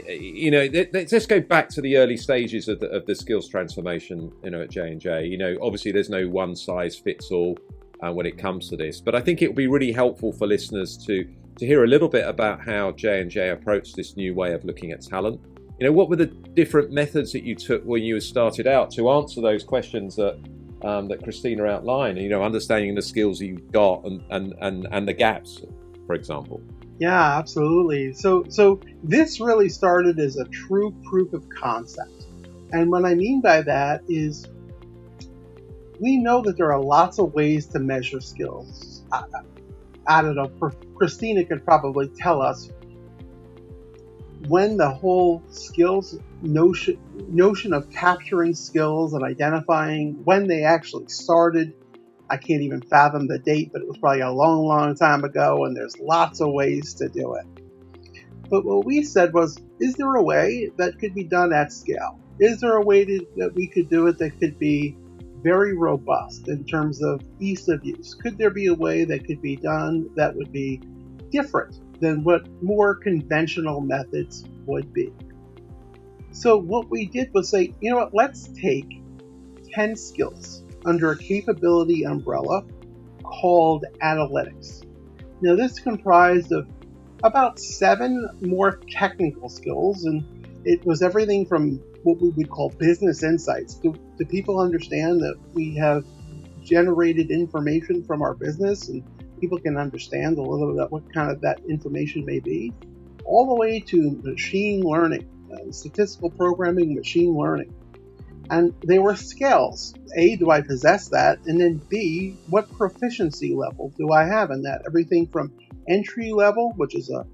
let's just go back to the early stages of the skills transformation, at J&J. Obviously there's no one size fits all when it comes to this, but I think it would be really helpful for listeners to hear a little bit about how J&J approached this new way of looking at talent. What were the different methods that you took when you started out to answer those questions that Christina outlined, understanding the skills you've got and the gaps, for example? Yeah, absolutely. So this really started as a true proof of concept. And what I mean by that is we know that there are lots of ways to measure skills. I don't know, Christina could probably tell us when the whole skills notion of capturing skills and identifying when they actually started. I can't even fathom the date, but it was probably a long, long time ago, and there's lots of ways to do it. But what we said was, is there a way that could be done at scale? Is there a way that we could do it that could be very robust in terms of ease of use? Could there be a way that could be done that would be different than what more conventional methods would be? So what we did was say, let's take 10 skills under a capability umbrella called analytics. Now, this comprised of about 7 more technical skills, and it was everything from what we would call business insights. Do people understand that we have generated information from our business and people can understand a little bit about what kind of that information may be, all the way to machine learning, statistical programming, machine learning. And they were skills. A, do I possess that? And then B, what proficiency level do I have in that? Everything from entry level, which is a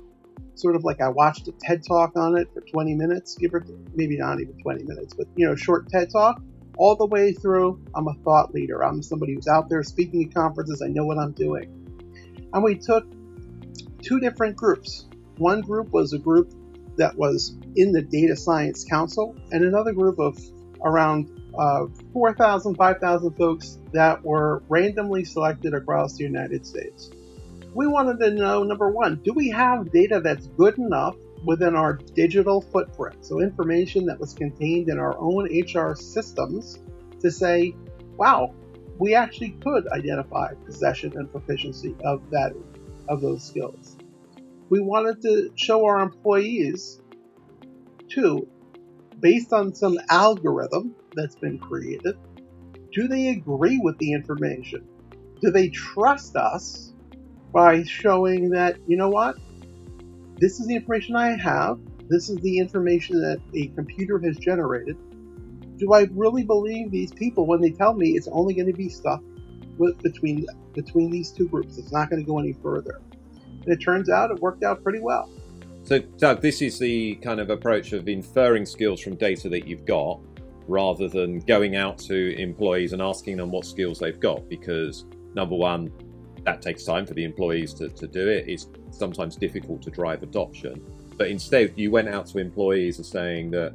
sort of like I watched a TED Talk on it for 20 minutes, maybe not even 20 minutes, but short TED Talk, all the way through, I'm a thought leader. I'm somebody who's out there speaking at conferences. I know what I'm doing. And we took 2 different groups. One group was a group that was in the Data Science Council, and another group of around 4,000, 5,000 folks that were randomly selected across the United States. We wanted to know, number one, do we have data that's good enough within our digital footprint? So information that was contained in our own HR systems to say, wow, we actually could identify possession and proficiency of those skills. We wanted to show our employees, too, based on some algorithm that's been created, do they agree with the information? Do they trust us by showing that, this is the information I have, this is the information that a computer has generated. Do I really believe these people when they tell me it's only going to be stuff between these 2 groups? It's not going to go any further. And it turns out it worked out pretty well. So, Doug, this is the kind of approach of inferring skills from data that you've got rather than going out to employees and asking them what skills they've got, because, number one, that takes time for the employees to do it. It's sometimes difficult to drive adoption. But instead, you went out to employees and saying that,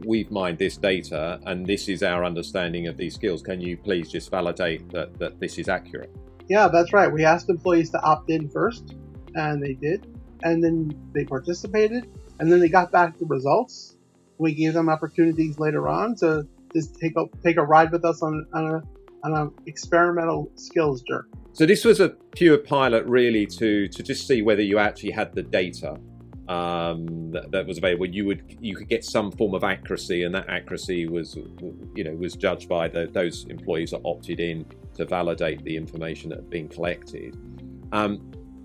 we've mined this data and this is our understanding of these skills. Can you please just validate that this is accurate? Yeah, that's right. We asked employees to opt in first, and they did. And then they participated, and then they got back the results. We gave them opportunities later on to just take a ride with us on an experimental skills journey. So this was a pure pilot, really, to just see whether you actually had the data that was available. You could get some form of accuracy, and that accuracy was judged by those employees that opted in to validate the information that had been collected.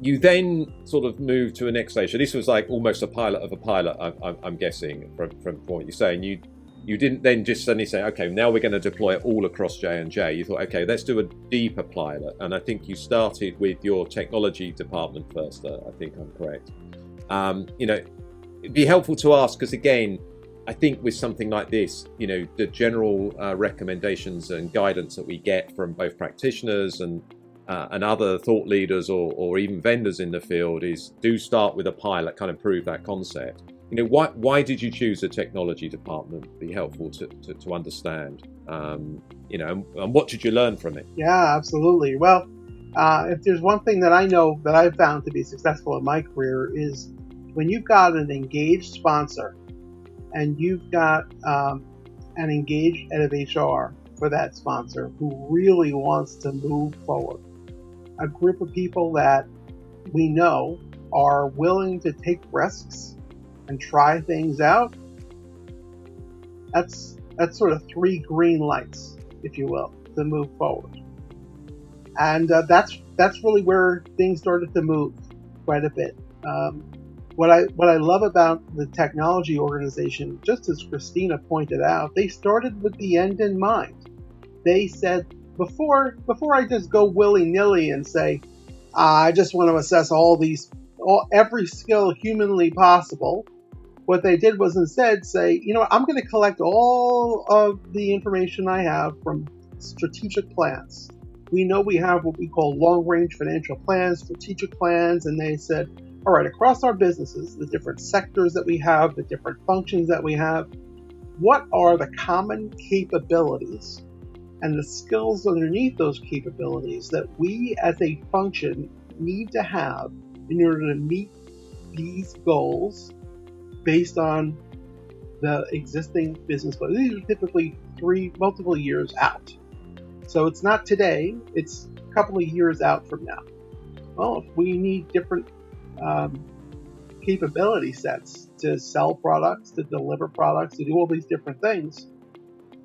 You then sort of moved to a next stage. So this was like almost a pilot of a pilot, I'm guessing, from what you're saying. You didn't then just suddenly say, okay, now we're going to deploy it all across J&J. You thought, okay, let's do a deeper pilot. And I think you started with your technology department first. I think I'm correct. It'd be helpful to ask, because again, I think with something like this, the general recommendations and guidance that we get from both practitioners and other thought leaders or even vendors in the field is do start with a pilot, kind of prove that concept. Why did you choose a technology department? It'd be helpful to understand, and what did you learn from it? Yeah, absolutely. Well, if there's one thing that I know that I've found to be successful in my career is when you've got an engaged sponsor and you've got an engaged head of HR for that sponsor who really wants to move forward, a group of people that we know are willing to take risks and try things out, that's sort of 3 green lights, if you will, to move forward. And that's really where things started to move quite a bit. What I love about the technology organization, just as Christina pointed out, they started with the end in mind. They said, before I just go willy-nilly and say, I just want to assess every skill humanly possible, what they did was instead say, I'm going to collect all of the information I have from strategic plans. We know we have what we call long-range financial plans, strategic plans, and they said, all right, across our businesses, the different sectors that we have, the different functions that we have, what are the common capabilities and the skills underneath those capabilities that we as a function need to have in order to meet these goals based on the existing business plans. These are typically multiple years out. So it's not today, it's a couple of years out from now. Well, if we need different capability sets to sell products, to deliver products, to do all these different things,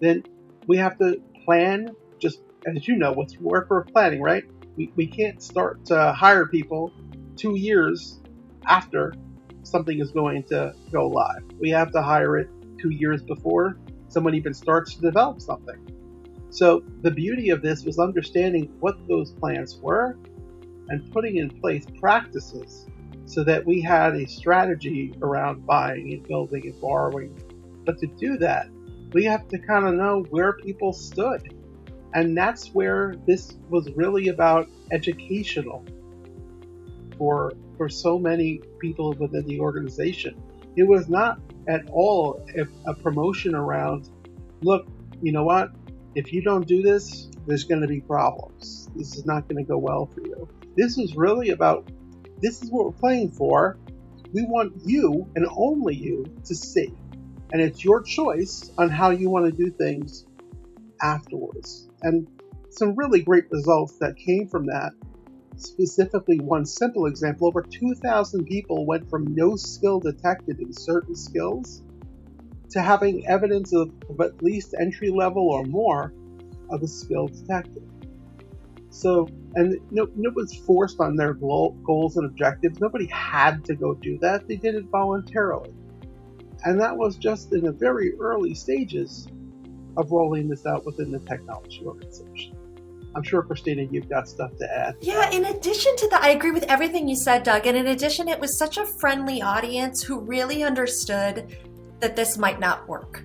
then we have to plan, just as you know, what's work for planning, right? We can't start to hire people 2 years after something is going to go live. We have to hire it 2 years before someone even starts to develop something. So the beauty of this was understanding what those plans were and putting in place practices so that we had a strategy around buying and building and borrowing. But to do that, we have to kind of know where people stood. And that's where this was really about educational for so many people within the organization. It was not at all a promotion around, look, you know what? If you don't do this, there's going to be problems. This is not going to go well for you. This was really about, this is what we're playing for. We want you and only you to see. And it's your choice on how you want to do things afterwards. And some really great results that came from that. Specifically, one simple example, over 2,000 people went from no skill detected in certain skills to having evidence of at least entry level or more of a skill detected. So, and no one's forced on their goals and objectives. Nobody had to go do that. They did it voluntarily. And that was just in the very early stages of rolling this out within the technology organization. I'm sure, Christina, you've got stuff to add. Yeah, in addition to that, I agree with everything you said, Doug. And in addition, it was such a friendly audience who really understood that this might not work.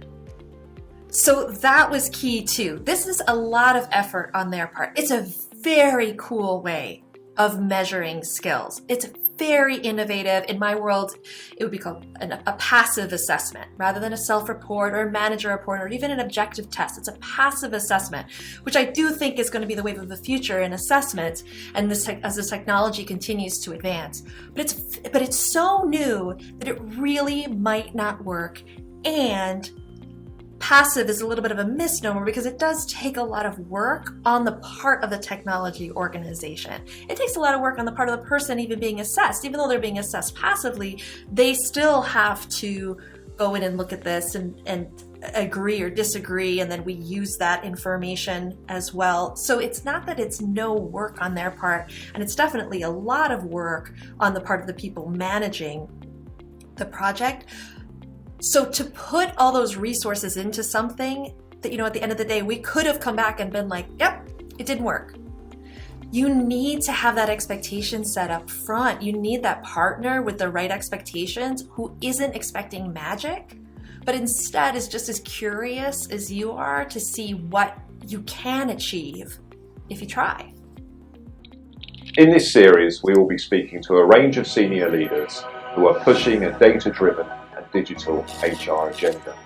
So that was key too. This is a lot of effort on their part. It's a very cool way of measuring skills. It's very innovative. In my world, it would be called a passive assessment rather than a self-report or a manager report or even an objective test. It's a passive assessment, which I do think is going to be the wave of the future in assessment, and as the technology continues to advance. But it's so new that it really might not work, and passive is a little bit of a misnomer because it does take a lot of work on the part of the technology organization. It takes a lot of work on the part of the person even being assessed. Even though they're being assessed passively, they still have to go in and look at this and agree or disagree, and then we use that information as well. So it's not that it's no work on their part, and it's definitely a lot of work on the part of the people managing the project. So to put all those resources into something that, at the end of the day, we could have come back and been like, yep, it didn't work. You need to have that expectation set up front. You need that partner with the right expectations who isn't expecting magic, but instead is just as curious as you are to see what you can achieve if you try. In this series, we will be speaking to a range of senior leaders who are pushing a data-driven digital HR agenda.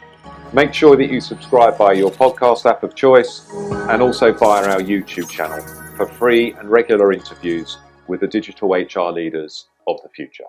Make sure that you subscribe via your podcast app of choice and also via our YouTube channel for free and regular interviews with the digital HR leaders of the future.